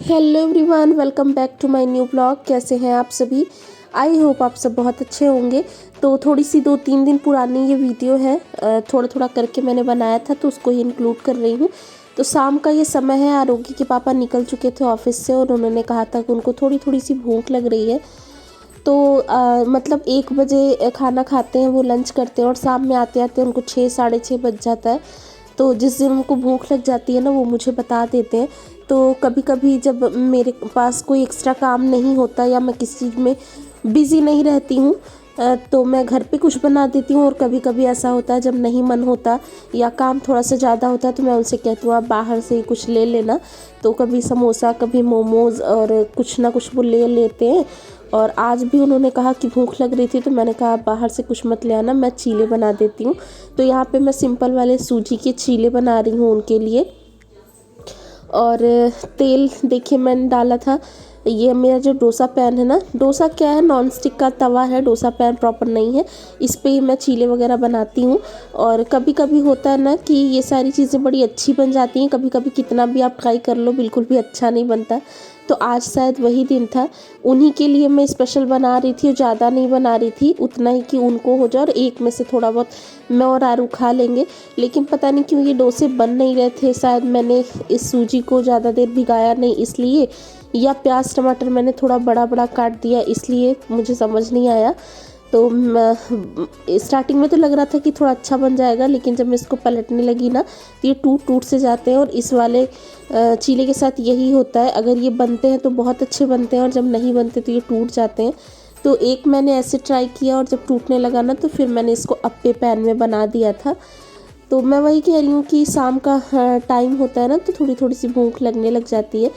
Hello everyone, welcome back to my new blog. कैसे हैं आप सभी? आई होप आप सब बहुत अच्छे होंगे। तो थोड़ी सी 2-3 दिन पुरानी ये वीडियो है, थोड़ा थोड़ा करके मैंने बनाया था तो उसको ही इंक्लूड कर रही हूँ। तो शाम का ये समय है, आरोगी के पापा निकल चुके थे ऑफिस से और उन्होंने कहा था कि उनको थोड़ी थोड़ी सी भूख लग रही है। तो मतलब 1 बजे खाना खाते हैं, वो लंच करते हैं और शाम में आते आते उनको 6 साढ़े 6 बज जाता है। तो जिस दिन उनको भूख लग जाती है ना, वो मुझे बता देते हैं। तो कभी कभी जब मेरे पास कोई एक्स्ट्रा काम नहीं होता या मैं किसी चीज़ में बिज़ी नहीं रहती हूँ, तो मैं घर पे कुछ बना देती हूँ। और कभी कभी ऐसा होता है जब नहीं मन होता या काम थोड़ा सा ज़्यादा होता है तो मैं उनसे कहती हूँ आप बाहर से ही कुछ ले लेना। तो कभी समोसा, कभी मोमोज़ और कुछ ना कुछ वो ले लेते हैं। और आज भी उन्होंने कहा कि भूख लग रही थी तो मैंने कहा आप बाहर से कुछ मत ले आना, मैं चीले बना देती हूँ। तो यहाँ पे मैं सिंपल वाले सूजी के चीले बना रही हूँ उनके लिए। और तेल देखिए मैंने डाला था। ये मेरा जो डोसा पैन है ना, डोसा क्या है, नॉन स्टिक का तवा है, डोसा पैन प्रॉपर नहीं है। इस पे ही मैं चीले वगैरह बनाती हूँ। और कभी कभी होता है ना कि ये सारी चीज़ें बड़ी अच्छी बन जाती हैं, कभी कभी कितना भी आप ट्राई कर लो बिल्कुल भी अच्छा नहीं बनता। तो आज शायद वही दिन था, उन्हीं के लिए मैं स्पेशल बना रही थी और ज़्यादा नहीं बना रही थी, उतना ही कि उनको हो जाए और एक में से थोड़ा बहुत मैं और आरू खा लेंगे। लेकिन पता नहीं क्यों ये डोसे बन नहीं रहे थे, शायद मैंने इस सूजी को ज़्यादा देर भिगाया नहीं इसलिए, या प्याज टमाटर मैंने थोड़ा बड़ा बड़ा काट दिया इसलिए, मुझे समझ नहीं आया। तो स्टार्टिंग में तो लग रहा था कि थोड़ा अच्छा बन जाएगा, लेकिन जब मैं इसको पलटने लगी ना तो ये टूट टूट से जाते हैं। और इस वाले चीले के साथ यही होता है, अगर ये बनते हैं तो बहुत अच्छे बनते हैं और जब नहीं बनते तो ये टूट जाते हैं। तो एक मैंने ऐसे ट्राई किया और जब टूटने लगा ना तो फिर मैंने इसको अप्पे पैन में बना दिया था। तो मैं वही कह रही हूँ कि शाम का टाइम होता है ना तो थोड़ी थोड़ी सी भूख लगने लग जाती है।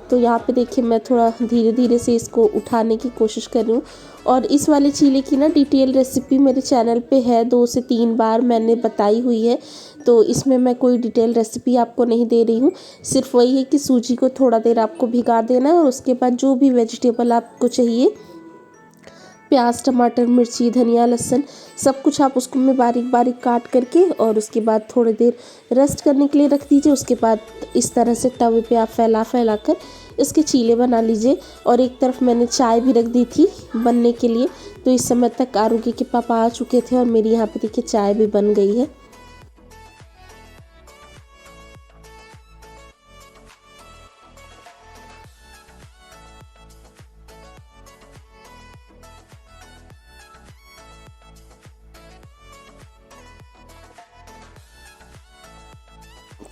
तो यहाँ पे देखिए मैं थोड़ा धीरे धीरे से इसको उठाने की कोशिश कर रही हूँ। और इस वाले चीले की ना डिटेल रेसिपी मेरे चैनल पे है, 2 से 3 बार मैंने बताई हुई है। तो इसमें मैं कोई डिटेल रेसिपी आपको नहीं दे रही हूँ, सिर्फ वही है कि सूजी को थोड़ा देर आपको भिगा देना है और उसके बाद जो भी वेजिटेबल आपको चाहिए, प्याज टमाटर मिर्ची धनिया लहसुन सब कुछ आप उसको में बारीक बारीक काट करके और उसके बाद थोड़ी देर रेस्ट करने के लिए रख दीजिए। उसके बाद इस तरह से तवे पे आप फैला फैला कर इसके चीले बना लीजिए। और एक तरफ मैंने चाय भी रख दी थी बनने के लिए। तो इस समय तक आरोगी के पापा आ चुके थे और मेरी यहाँ पे देखिए चाय भी बन गई है।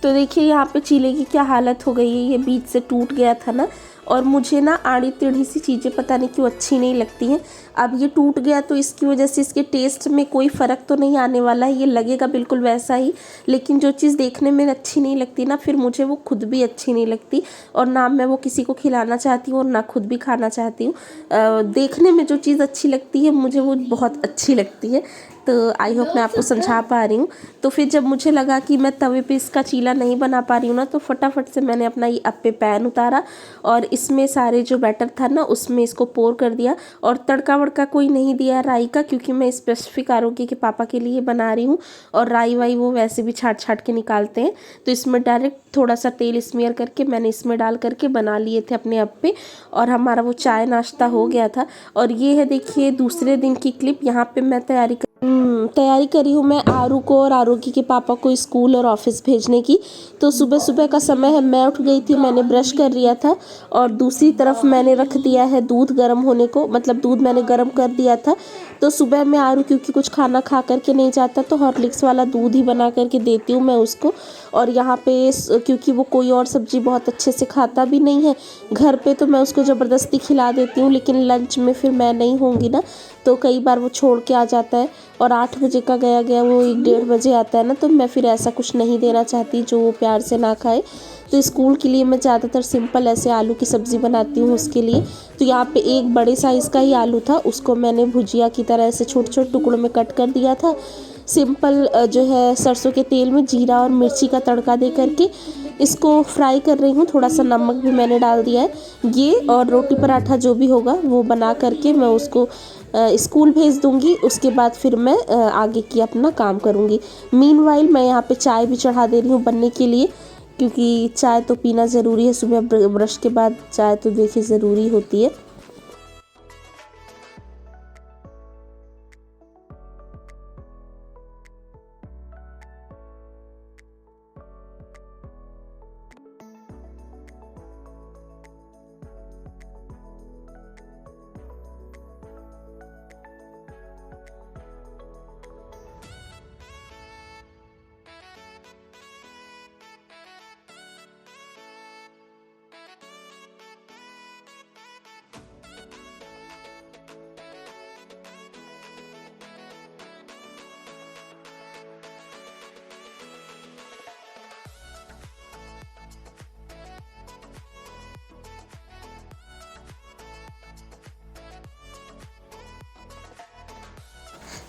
तो देखिए यहाँ पे चीले की क्या हालत हो गई है, ये बीच से टूट गया था ना। और मुझे ना आड़ी टेढ़ी सी चीज़ें पता नहीं क्यों अच्छी नहीं लगती हैं। अब ये टूट गया तो इसकी वजह से इसके टेस्ट में कोई फ़र्क तो नहीं आने वाला है, ये लगेगा बिल्कुल वैसा ही। लेकिन जो चीज़ देखने में अच्छी नहीं लगती ना, फिर मुझे वो खुद भी अच्छी नहीं लगती और ना मैं वो किसी को खिलाना चाहती हूँ और ना खुद भी खाना चाहती हूँ। देखने में जो चीज़ अच्छी लगती है मुझे वो बहुत अच्छी लगती है। तो आई होप मैं आपको समझा पा रही हूँ। तो फिर जब मुझे लगा कि मैं तवे पे इसका चीला नहीं बना पा रही हूँ ना, तो फटाफट से मैंने अपना ये अप्पे पैन उतारा और इसमें सारे जो बैटर था ना उसमें इसको पोर कर दिया। और तड़का वड़का कोई नहीं दिया राई का, क्योंकि मैं स्पेसिफिक आरोगी के पापा के लिए बना रही हूँ और राई वाई वो वैसे भी छाट छाट के निकालते हैं। तो इसमें डायरेक्ट थोड़ा सा तेल स्मीयर करके मैंने इसमें डाल करके बना लिए थे अपने अप्पे। और हमारा वो चाय नाश्ता हो गया था। और ये है देखिए दूसरे दिन की क्लिप। यहाँ पे मैं तैयारी करी हूँ मैं आरू को और आरोगी के पापा को स्कूल और ऑफिस भेजने की। तो सुबह सुबह का समय है, मैं उठ गई थी, मैंने ब्रश कर लिया था और दूसरी तरफ मैंने रख दिया है दूध गर्म होने को, मतलब दूध मैंने गर्म कर दिया था। तो सुबह में आरू क्योंकि कुछ खाना खा करके नहीं जाता तो हॉर्लिक्स वाला दूध ही बना करके देती हूँ मैं उसको। और यहाँ पे क्योंकि वो कोई और सब्जी बहुत अच्छे से खाता भी नहीं है घर पे, तो मैं उसको ज़बरदस्ती खिला देती हूँ। लेकिन लंच में फिर मैं नहीं होंगी ना, तो कई बार वो छोड़ के आ जाता है और 8 बजे का गया गया वो 1-1:30 बजे आता है ना, तो मैं फिर ऐसा कुछ नहीं देना चाहती जो वो प्यार से ना खाए। तो स्कूल के लिए मैं ज़्यादातर सिंपल ऐसे आलू की सब्ज़ी बनाती हूँ उसके लिए। तो यहाँ पे एक बड़े साइज़ का ही आलू था, उसको मैंने भुजिया की तरह ऐसे छोटे छोटे टुकड़ों में कट कर दिया था। सिंपल जो है सरसों के तेल में जीरा और मिर्ची का तड़का दे करके इसको फ्राई कर रही हूँ। थोड़ा सा नमक भी मैंने डाल दिया है ये। और रोटी पराठा जो भी होगा वो बना करके मैं उसको स्कूल भेज दूँगी। उसके बाद फिर मैं आगे की अपना काम करूँगी। मीनवाइल मैं यहाँ पे चाय भी चढ़ा दे रही हूँ बनने के लिए। क्योंकि चाय तो पीना ज़रूरी है, सुबह ब्रश के बाद चाय तो देखिए ज़रूरी होती है।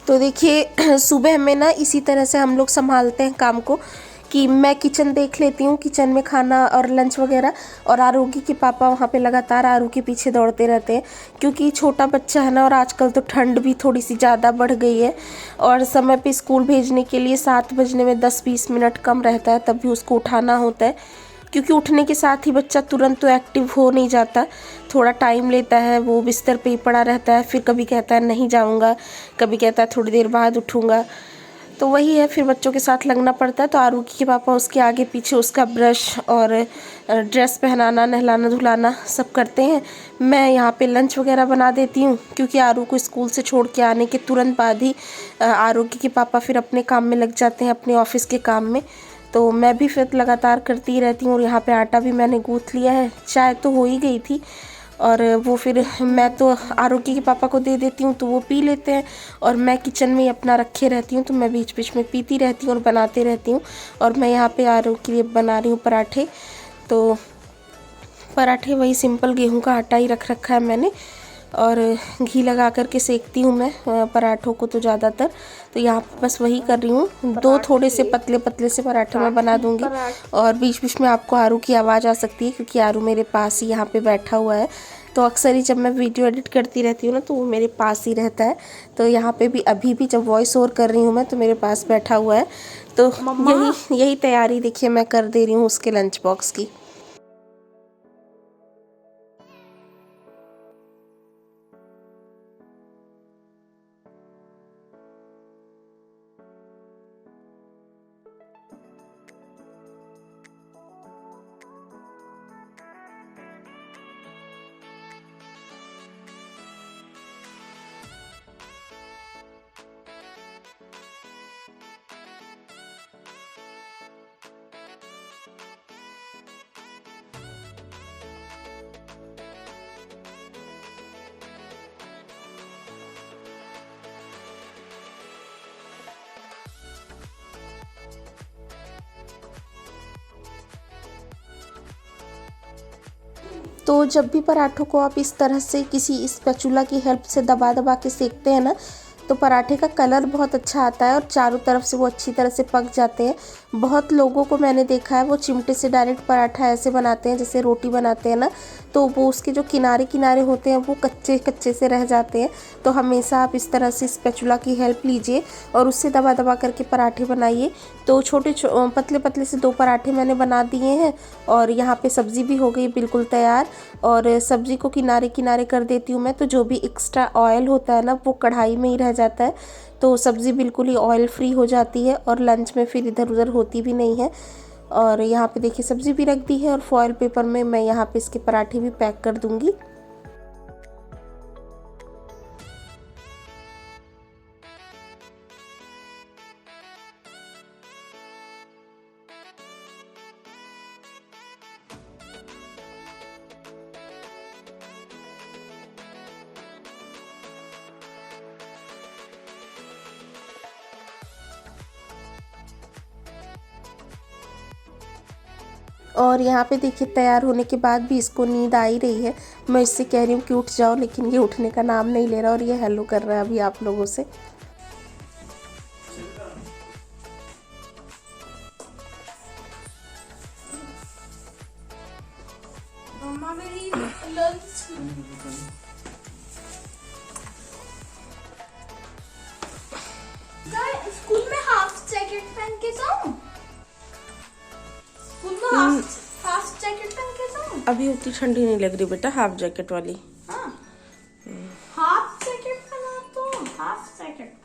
तो देखिए सुबह में ना इसी तरह से हम लोग संभालते हैं काम को कि मैं किचन देख लेती हूँ, किचन में खाना और लंच वगैरह, और आरोगी के पापा वहाँ पे लगातार आरू के पीछे दौड़ते रहते हैं क्योंकि छोटा बच्चा है ना, और आजकल तो ठंड भी थोड़ी सी ज़्यादा बढ़ गई है और समय पे स्कूल भेजने के लिए 7 बजने में 10-20 मिनट कम रहता है, तब भी उसको उठाना होता है क्योंकि उठने के साथ ही बच्चा तुरंत तो एक्टिव हो नहीं जाता, थोड़ा टाइम लेता है, वो बिस्तर पे ही पड़ा रहता है, फिर कभी कहता है नहीं जाऊंगा, कभी कहता है थोड़ी देर बाद उठूंगा। तो वही है, फिर बच्चों के साथ लगना पड़ता है। तो आरुषि के पापा उसके आगे पीछे उसका ब्रश और ड्रेस पहनाना, नहलाना धुलाना सब करते हैं। मैं यहाँ पे लंच वगैरह बना देती हूँ क्योंकि आरू को स्कूल से छोड़ के आने के तुरंत बाद ही आरुषि के पापा फिर अपने काम में लग जाते हैं, अपने ऑफिस के काम में। तो मैं भी फिर लगातार करती ही रहती हूँ। और यहाँ पे आटा भी मैंने गूँथ लिया है, चाय तो हो ही गई थी और वो फिर मैं तो आरोगी के पापा को दे देती हूँ तो वो पी लेते हैं, और मैं किचन में ही अपना रखे रहती हूँ, तो मैं बीच बीच में पीती रहती हूँ और बनाते रहती हूँ। और मैं यहाँ पे आरोगी के लिए बना रही हूँ पराठे। तो पराठे वही सिंपल गेहूं का आटा ही रख रखा है मैंने, और घी लगा कर के सेकती हूँ मैं पराठों को तो ज़्यादातर। तो यहाँ पे बस वही कर रही हूँ, 2 थोड़े से पतले पतले से पराठे मैं बना दूँगी। और बीच बीच में आपको आरू की आवाज़ आ सकती है क्योंकि आरू मेरे पास ही यहाँ पे बैठा हुआ है। तो अक्सर ही जब मैं वीडियो एडिट करती रहती हूँ ना तो वो मेरे पास ही रहता है। तो यहाँ पे भी अभी भी जब वॉइस ओवर कर रही हूँ मैं तो मेरे पास बैठा हुआ है। तो यही तैयारी देखिए मैं कर दे रही हूँ उसके लंच बॉक्स की। तो जब भी पराठों को आप इस तरह से किसी स्पैचुला की हेल्प से दबा दबा के सेकते हैं ना तो पराठे का कलर बहुत अच्छा आता है और चारों तरफ से वो अच्छी तरह से पक जाते हैं। बहुत लोगों को मैंने देखा है वो चिमटे से डायरेक्ट पराठा ऐसे बनाते हैं जैसे रोटी बनाते हैं ना, तो वो उसके जो किनारे किनारे होते हैं वो कच्चे कच्चे से रह जाते हैं। तो हमेशा आप इस तरह से स्पैचुला की हेल्प लीजिए और उससे दबा दबा करके पराठे बनाइए। तो पतले पतले से 2 पराठे मैंने बना दिए हैं और यहाँ पे सब्ज़ी भी हो गई बिल्कुल तैयार। और सब्ज़ी को किनारे किनारे कर देती हूँ मैं, तो जो भी एक्स्ट्रा ऑयल होता है ना वो कढ़ाई में ही रह जाता है, तो सब्ज़ी बिल्कुल ही ऑयल फ्री हो जाती है और लंच में फिर इधर उधर होती भी नहीं है। और यहाँ पे देखिए सब्ज़ी भी रख दी है और फॉयल पेपर में मैं यहाँ पे इसके पराठे भी पैक कर दूँगी। और यहाँ पे देखिए तैयार होने के बाद भी इसको नींद आ ही रही है। मैं इससे कह रही हूँ कि उठ जाओ, लेकिन ये उठने का नाम नहीं ले रहा और ये हेलो कर रहा है अभी आप लोगों से। मम्मा मेरी लंच स्कूल में हाफ जैकेट पहन के जाऊं? स्कूल में अभी उतनी ठंडी नहीं लग रही बेटा, हाफ जैकेट वाली। हाँ, हाफ जैकेट बना तो half jacket.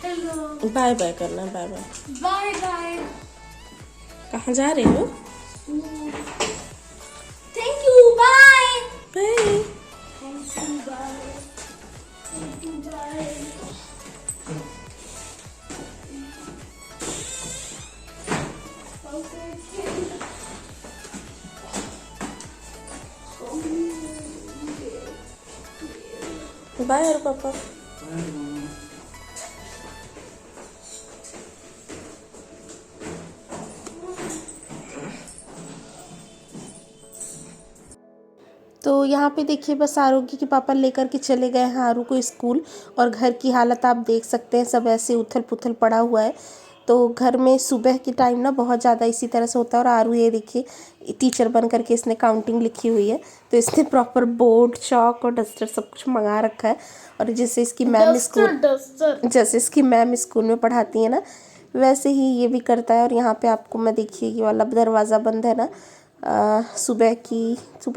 Hello, bye bye करना, बाय बाय। Bye bye. कहाँ जा रहे हो? Thank you, bye. Bye. Thank you, bye. Thank you, bye. Bye और पापा। तो यहाँ पे देखिए बस आरोगी के पापा लेकर के चले गए हैं आरू को स्कूल, और घर की हालत आप देख सकते हैं, सब ऐसे उथल पुथल पड़ा हुआ है। तो घर में सुबह के टाइम ना बहुत ज़्यादा इसी तरह से होता है। और आरू ये देखिए टीचर बन करके इसने काउंटिंग लिखी हुई है, तो इसने प्रॉपर बोर्ड, चॉक और डस्टर सब कुछ मंगा रखा है। और जैसे इसकी मैम स्कूल में पढ़ाती है ना, वैसे ही ये भी करता है। और यहाँ पे आपको मैं देखिए ये वाला दरवाज़ा बंद है ना, सुबह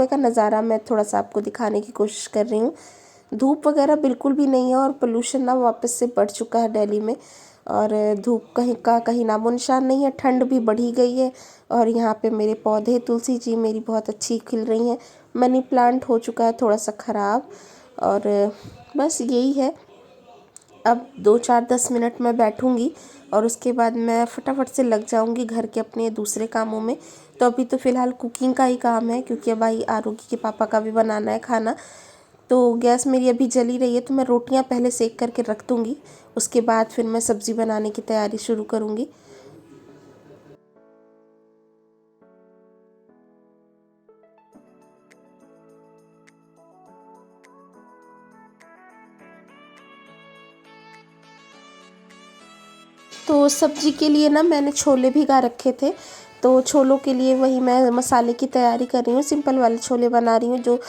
का नज़ारा मैं थोड़ा सा आपको दिखाने की कोशिश कर रही हूँ। धूप वगैरह बिल्कुल भी नहीं है, और पोल्यूशन ना वापस से बढ़ चुका है दिल्ली में, और धूप कहीं नामो निशान नहीं है। ठंड भी बढ़ी गई है। और यहाँ पे मेरे पौधे, तुलसी जी मेरी बहुत अच्छी खिल रही हैं। मनी प्लांट हो चुका है थोड़ा सा ख़राब, और बस यही है। अब 2-4-10 मिनट में बैठूंगी, और उसके बाद मैं फटाफट से लग जाऊंगी घर के अपने दूसरे कामों में। तो अभी तो फ़िलहाल कुकिंग का ही काम है, क्योंकि भाई आरोगी के पापा का भी बनाना है खाना। तो गैस मेरी अभी जली रही है, तो मैं रोटियां पहले सेक करके रख दूँगी, उसके बाद फिर मैं सब्ज़ी बनाने की तैयारी शुरू करूँगी। तो सब्जी के लिए ना मैंने छोले भिगा रखे थे, तो छोलों के लिए वही मैं मसाले की तैयारी कर रही हूँ। सिंपल वाले छोले बना रही हूँ, जो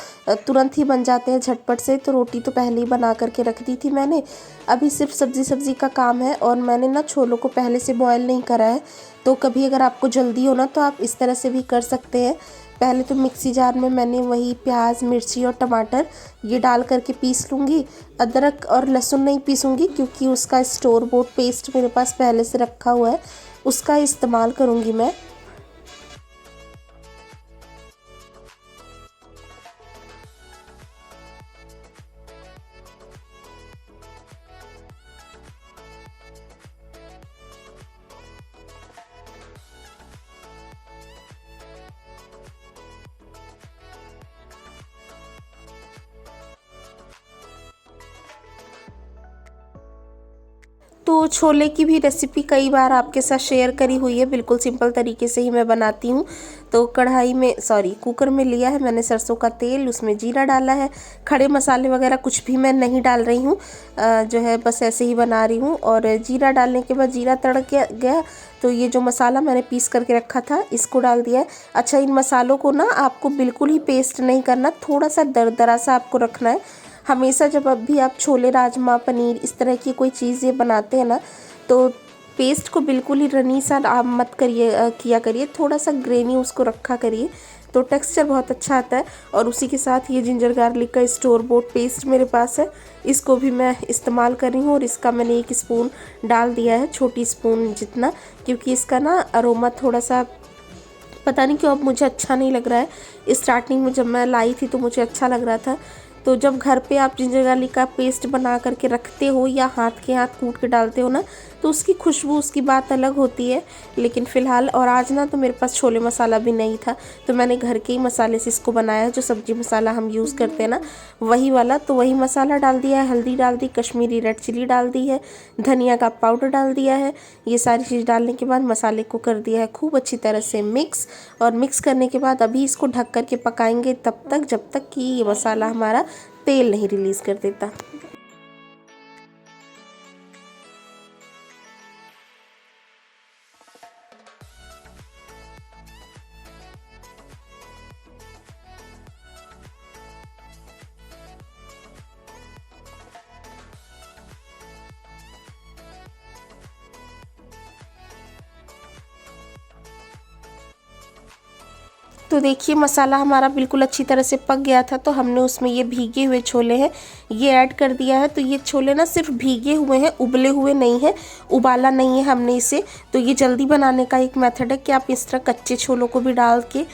तुरंत ही बन जाते हैं झटपट से। तो रोटी तो पहले ही बना करके रख दी थी मैंने, अभी सिर्फ सब्जी का काम है। और मैंने ना छोलों को पहले से बॉयल नहीं करा है, तो कभी अगर आपको जल्दी हो ना तो आप इस तरह से भी कर सकते हैं। पहले तो मिक्सी जार में मैंने वही प्याज, मिर्ची और टमाटर ये डाल करके पीस लूँगी। अदरक और लहसुन नहीं पीसूँगी, क्योंकि उसका स्टोर बोर्ड पेस्ट मेरे पास पहले से रखा हुआ है, उसका इस्तेमाल करूँगी मैं। तो छोले की भी रेसिपी कई बार आपके साथ शेयर करी हुई है, बिल्कुल सिंपल तरीके से ही मैं बनाती हूँ। तो कुकर में लिया है मैंने सरसों का तेल, उसमें जीरा डाला है। खड़े मसाले वगैरह कुछ भी मैं नहीं डाल रही हूँ, जो है बस ऐसे ही बना रही हूँ। और जीरा डालने के बाद जीरा तड़क गया, तो ये जो मसाला मैंने पीस करके रखा था इसको डाल दिया है। अच्छा, इन मसालों को ना आपको बिल्कुल ही पेस्ट नहीं करना, थोड़ा सा दरदरा सा आपको रखना है। हमेशा जब भी आप छोले, राजमा, पनीर इस तरह की कोई चीज़ ये बनाते हैं ना, तो पेस्ट को बिल्कुल ही रनी सा आप मत किया करिए, थोड़ा सा ग्रेनी उसको रखा करिए, तो टेक्सचर बहुत अच्छा आता है। और उसी के साथ ये जिंजर गार्लिक का स्टोर बोर्ड पेस्ट मेरे पास है, इसको भी मैं इस्तेमाल कर रही हूँ। और इसका मैंने 1 स्पून डाल दिया है, छोटी स्पून जितना, क्योंकि इसका ना अरोमा थोड़ा सा पता नहीं क्यों अब मुझे अच्छा नहीं लग रहा है। स्टार्टिंग में जब मैं लाई थी तो मुझे अच्छा लग रहा था। तो जब घर पे आप जिंजर गार्लिक का पेस्ट बना करके रखते हो या हाथ के हाथ कूट के डालते हो ना, तो उसकी खुशबू, उसकी बात अलग होती है। लेकिन फ़िलहाल और आज ना तो मेरे पास छोले मसाला भी नहीं था, तो मैंने घर के ही मसाले से इसको बनाया है, जो सब्जी मसाला हम यूज़ करते हैं ना वही वाला। तो वही मसाला डाल दिया है, हल्दी डाल दी, कश्मीरी रेड चिली डाल दी है, धनिया का पाउडर डाल दिया है। ये सारी चीज़ डालने के बाद मसाले को कर दिया है खूब अच्छी तरह से मिक्स। और मिक्स करने के बाद अभी इसको ढक कर के पकाएंगे तब तक, जब तक कि ये मसाला हमारा तेल नहीं रिलीज़ कर देता। तो देखिए मसाला हमारा बिल्कुल अच्छी तरह से पक गया था, तो हमने उसमें ये भीगे हुए छोले हैं ये ऐड कर दिया है। तो ये छोले ना सिर्फ भीगे हुए हैं, उबले हुए नहीं है, उबाला नहीं है हमने इसे। तो ये जल्दी बनाने का एक मेथड है कि आप इस तरह कच्चे छोलों को भी डाल के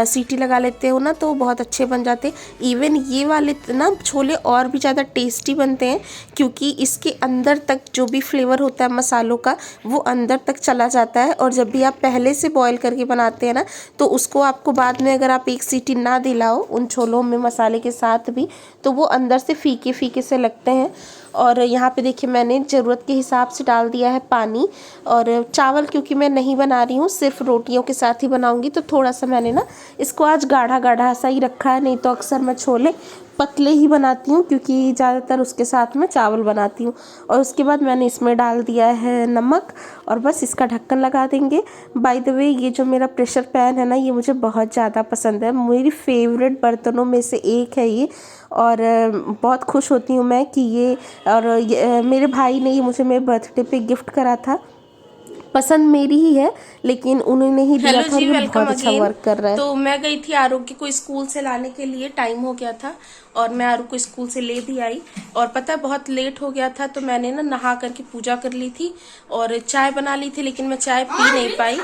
सीटी लगा लेते हो ना, तो बहुत अच्छे बन जाते हैं। इवन ये वाले ना छोले और भी ज़्यादा टेस्टी बनते हैं, क्योंकि इसके अंदर तक जो भी फ्लेवर होता है मसालों का वो अंदर तक चला जाता है। और जब भी आप पहले से बॉईल करके बनाते हैं ना, तो उसको आपको बाद में अगर आप एक सीटी ना दिलाओ उन छोलों में मसाले के साथ भी, तो वो अंदर से फीके फीके से लगते हैं। और यहाँ पे देखिए मैंने ज़रूरत के हिसाब से डाल दिया है पानी। और चावल क्योंकि मैं नहीं बना रही हूँ, सिर्फ रोटियों के साथ ही बनाऊँगी, तो थोड़ा सा मैंने ना इसको आज गाढ़ा गाढ़ा सा ही रखा है। नहीं तो अक्सर मैं छोले पतले ही बनाती हूँ, क्योंकि ज़्यादातर उसके साथ में चावल बनाती हूँ। और उसके बाद मैंने इसमें डाल दिया है नमक, और बस इसका ढक्कन लगा देंगे। बाय द वे ये जो मेरा प्रेशर पैन है ना, ये मुझे बहुत ज़्यादा पसंद है, मेरी फेवरेट बर्तनों में से एक है ये। और बहुत खुश होती हूँ मैं कि ये, और मेरे भाई ने ये मुझे मेरे बर्थडे पे गिफ्ट करा था। पसंद मेरी ही है, लेकिन उन्होंने ही दिया था, और ये बहुत अच्छा वर्क कर रहा है। तो मैं गई थी आरोग्य को स्कूल से लाने के लिए, टाइम हो गया था और मैं आरोग्य को स्कूल से ले भी आई। और पता है बहुत लेट हो गया था, तो मैंने ना नहा करके पूजा कर ली थी और चाय बना ली थी, लेकिन मैं चाय पी नहीं पाई।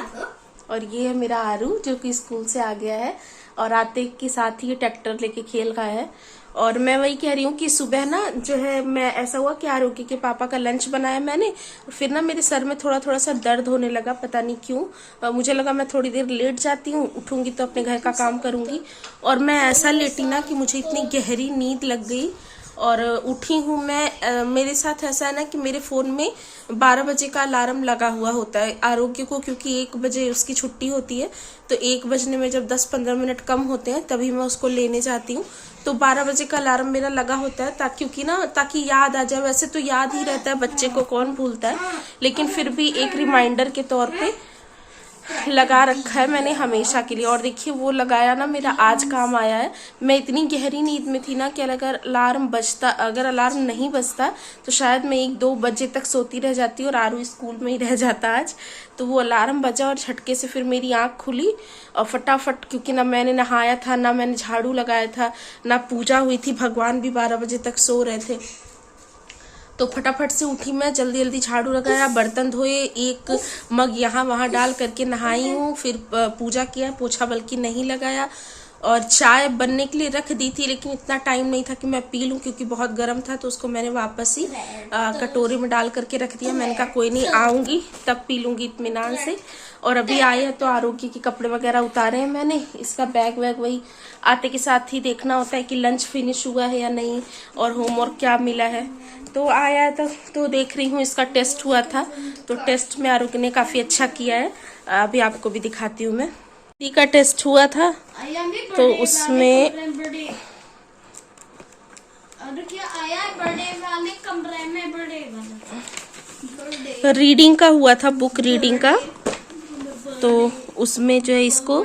और ये है मेरा आरू जो कि स्कूल से आ गया है, और आते के साथ ही ये ट्रैक्टर लेके खेल रहा है। और मैं वही कह रही हूँ कि सुबह ना जो है, मैं ऐसा हुआ कि आरोग्य के पापा का लंच बनाया मैंने, फिर ना मेरे सर में थोड़ा थोड़ा सा दर्द होने लगा, पता नहीं क्यों। मुझे लगा मैं थोड़ी देर लेट जाती हूँ, उठूंगी तो अपने घर का काम करूंगी। और मैं ऐसा लेटी ना कि मुझे इतनी गहरी नींद लग गई। और उठी हूँ मैं, मेरे साथ ऐसा है ना कि मेरे फ़ोन में 12 बजे का अलार्म लगा हुआ होता है आरोग्य को, क्योंकि 1 बजे उसकी छुट्टी होती है। तो 1 बजने में जब 10-15 मिनट कम होते हैं तभी मैं उसको लेने जाती हूँ। तो 12 बजे का अलार्म मेरा लगा होता है, ताकि याद आ जाए। वैसे तो याद ही रहता है, बच्चे को कौन भूलता है, लेकिन फिर भी एक रिमाइंडर के तौर पे लगा रखा है मैंने हमेशा के लिए। और देखिए वो लगाया ना मेरा आज काम आया है। मैं इतनी गहरी नींद में थी ना कि अगर अलार्म नहीं बजता तो शायद मैं 1-2 बजे तक सोती रह जाती और आरू स्कूल में ही रह जाता आज। तो वो अलार्म बजा और झटके से फिर मेरी आंख खुली, और फटाफट, क्योंकि ना मैंने नहाया था, ना मैंने झाड़ू लगाया था, ना पूजा हुई थी, भगवान भी 12 बजे तक सो रहे थे। तो फटाफट से उठी मैं, जल्दी जल्दी झाड़ू लगाया, बर्तन धोए, एक मग यहाँ वहाँ डाल करके नहाई हूँ, फिर पूजा किया, पोछा बल्कि नहीं लगाया। और चाय बनने के लिए रख दी थी, लेकिन इतना टाइम नहीं था कि मैं पी लूँ, क्योंकि बहुत गर्म था। तो उसको मैंने वापस ही कटोरे में डाल करके रख दिया। मैंने कहा कोई नहीं, आऊँगी तब पी लूँगी इत्मीनान से। और अभी आए हैं तो आरोग्य के कपड़े वगैरह उतारे हैं मैंने, इसका बैग वैग वही आते के साथ ही देखना होता है कि लंच फिनिश हुआ है या नहीं, और होमवर्क क्या मिला है। तो आया है तो देख रही हूँ, इसका टेस्ट हुआ था, तो टेस्ट में आरोग्य ने काफ़ी अच्छा किया है। अभी आपको भी दिखाती हूँ मैं। का टेस्ट हुआ था तो उसमें रीडिंग का हुआ था, बुक रीडिंग का। तो उसमें जो है इसको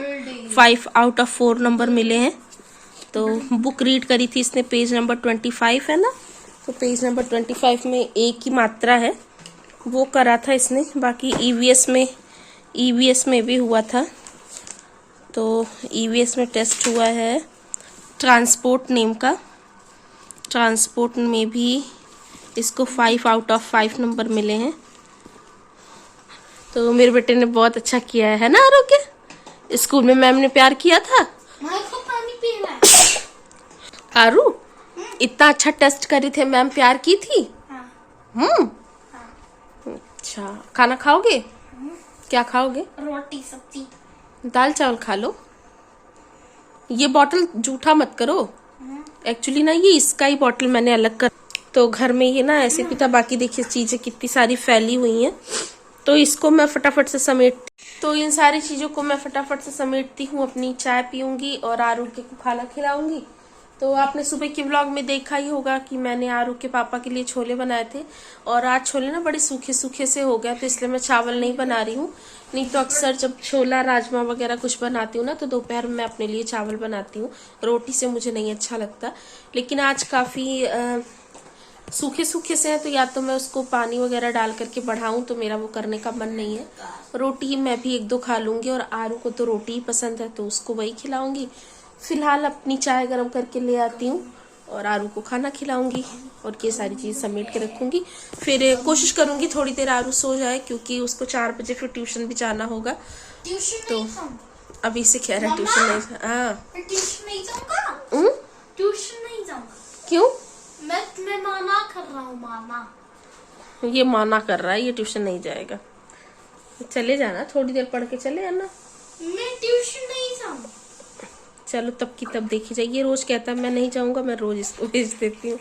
5 आउट ऑफ 4 नंबर मिले हैं। तो बुक रीड करी थी इसने, पेज नंबर 25 है ना, तो पेज नंबर 25 में एक की मात्रा है, वो करा था इसने। बाकी ईवीएस में भी हुआ था। तो ईवीएस में टेस्ट हुआ है ट्रांसपोर्ट नेम का, ट्रांसपोर्ट में भी इसको 5 आउट ऑफ 5 नंबर मिले हैं। तो मेरे बेटे ने बहुत अच्छा किया है ना आरोग्य? स्कूल में मैम ने प्यार किया था। पानी पीना है। आरू इतना अच्छा टेस्ट करी थे, मैम प्यार की थी। अच्छा, खाना खाओगे? क्या खाओगे? रोटी सब्जी। दाल चावल खा लो। ये बॉटल जूठा मत करो, एक्चुअली ना ये इसका ही बॉटल मैंने अलग कर, तो घर में ये ना ऐसे भी था। बाकी देखिए चीजें कितनी सारी फैली हुई हैं, तो इसको मैं फटाफट से इन सारी चीजों को मैं फटाफट से समेटती हूँ। अपनी चाय पीऊंगी और आरोग्य को खाना खिलाऊंगी। तो आपने सुबह के व्लॉग में देखा ही होगा कि मैंने आरोग्य के पापा के लिए छोले बनाए थे, और आज छोले ना बड़े सूखे सूखे से हो गए, तो इसलिए मैं चावल नहीं बना रही हूँ। नहीं तो अक्सर जब छोला राजमा वगैरह कुछ बनाती हूँ ना, तो दोपहर में अपने लिए चावल बनाती हूँ। रोटी से मुझे नहीं अच्छा लगता, लेकिन आज काफ़ी सूखे सूखे से हैं तो या तो मैं उसको पानी वगैरह डाल करके बढ़ाऊं, तो मेरा वो करने का मन नहीं है। रोटी मैं भी 1-2 खा लूंगी और आरू को तो रोटी ही पसंद है तो उसको वही खिलाऊंगी। फिलहाल अपनी चाय गर्म करके ले आती हूँ और आरू को खाना खिलाऊंगी और ये सारी चीज़ समेट के रखूंगी। फिर कोशिश करूंगी थोड़ी देर आरू सो जाए, क्योंकि उसको 4 बजे फिर ट्यूशन भी जाना होगा। ट्यूशन तो नहीं जाऊँ। अभी से कह रहा है ट्यूशन नहीं। हाँ, ट्यूशन नहीं जाऊँगा। ट्यूशन नहीं जाऊँगा। क्यों? मैं माना कर रहा हूँ, माना। ये माना कर रहा है, ये ट्यूशन नहीं जाएगा। चले जाना, थोड़ी देर पढ़ के चले आना। मैं ट्यूशन नहीं जाऊँ। चलो तब की तब देखी जाएगी। ये रोज कहता है मैं नहीं जाऊंगा, मैं रोज इसको भेज देती हूँ।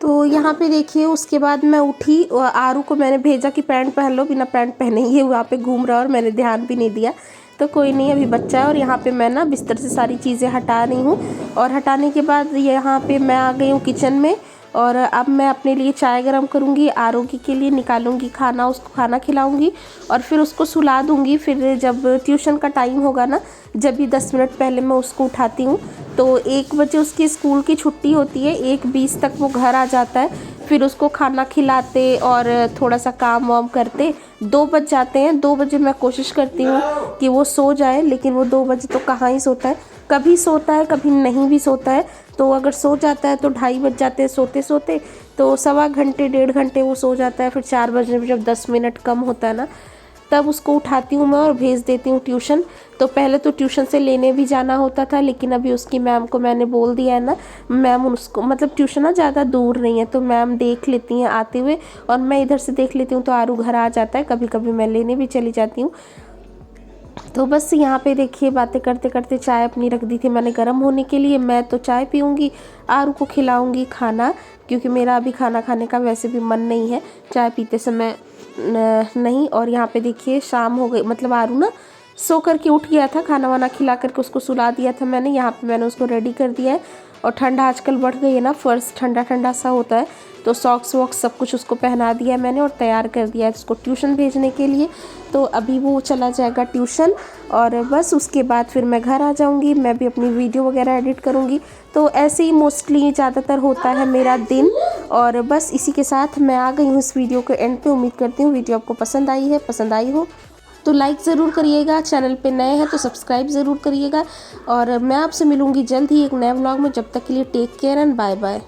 तो यहाँ पे देखिए उसके बाद मैं उठी और आरू को मैंने भेजा कि पैंट पहन लो, बिना पैंट पहने ही वहाँ पे घूम रहा और मैंने ध्यान भी नहीं दिया। तो कोई नहीं, अभी बच्चा है। और यहाँ पे मैं ना बिस्तर से सारी चीज़ें हटा रही हूँ और हटाने के बाद यहाँ पे मैं आ गई हूँ किचन में। और अब मैं अपने लिए चाय गरम करूँगी, आरोगी के लिए निकालूंगी खाना, उसको खाना खिलाऊंगी और फिर उसको सुला दूंगी। फिर जब ट्यूशन का टाइम होगा ना, जब भी 10 मिनट पहले मैं उसको उठाती हूँ, तो 1 बजे उसकी स्कूल की छुट्टी होती है, 1:20 तक वो घर आ जाता है। फिर उसको खाना खिलाते और थोड़ा सा काम वाम करते 2 बज जाते हैं। 2 बजे मैं कोशिश करती हूँ कि वो सो जाए, लेकिन वो 2 बजे तो कहाँ ही सोता है। कभी सोता है, कभी नहीं भी सोता है। तो अगर सो जाता है तो 2:30 बज जाते हैं सोते सोते, तो 1.25 घंटे 1.5 घंटे वो सो जाता है। फिर 4 बजने में जब 10 मिनट कम होता है ना, तब उसको उठाती हूँ मैं और भेज देती हूँ ट्यूशन। तो पहले तो ट्यूशन से लेने भी जाना होता था, लेकिन अभी उसकी मैम को मैंने बोल दिया है ना, मैम उसको मतलब ट्यूशन ना ज़्यादा दूर नहीं है, तो मैम देख लेती हैं आते हुए और मैं इधर से देख लेती हूँ। तो आरू घर आ जाता है, कभी कभी मैं लेने भी चली जाती हूँ। तो बस यहाँ पे देखिए बातें करते करते चाय अपनी रख दी थी मैंने गर्म होने के लिए। मैं तो चाय पीऊँगी, आरू को खिलाऊँगी खाना, क्योंकि मेरा अभी खाना खाने का वैसे भी मन नहीं है चाय पीते समय नहीं। और यहाँ पे देखिए शाम हो गई, मतलब आरू ना सो करके उठ गया था, खाना वाना खिला करके उसको सुला दिया था मैंने। यहाँ पे मैंने उसको रेडी कर दिया है। और ठंडा आजकल बढ़ गई है ना, फर्श ठंडा ठंडा सा होता है, तो सॉक्स वॉक्स सब कुछ उसको पहना दिया है मैंने और तैयार कर दिया है उसको ट्यूशन भेजने के लिए। तो अभी वो चला जाएगा ट्यूशन और बस उसके बाद फिर मैं घर आ जाऊंगी, मैं भी अपनी वीडियो वगैरह एडिट करूंगी। तो ऐसे ही मोस्टली ज़्यादातर होता है मेरा दिन। और बस इसी के साथ मैं आ गई हूँ इस वीडियो के एंड पे। उम्मीद करती हूँ वीडियो आपको पसंद आई हो तो लाइक ज़रूर करिएगा, चैनल पे नए हैं तो सब्सक्राइब ज़रूर करिएगा। और मैं आपसे मिलूँगी जल्द ही एक नए व्लॉग में। जब तक के लिए take care and bye bye.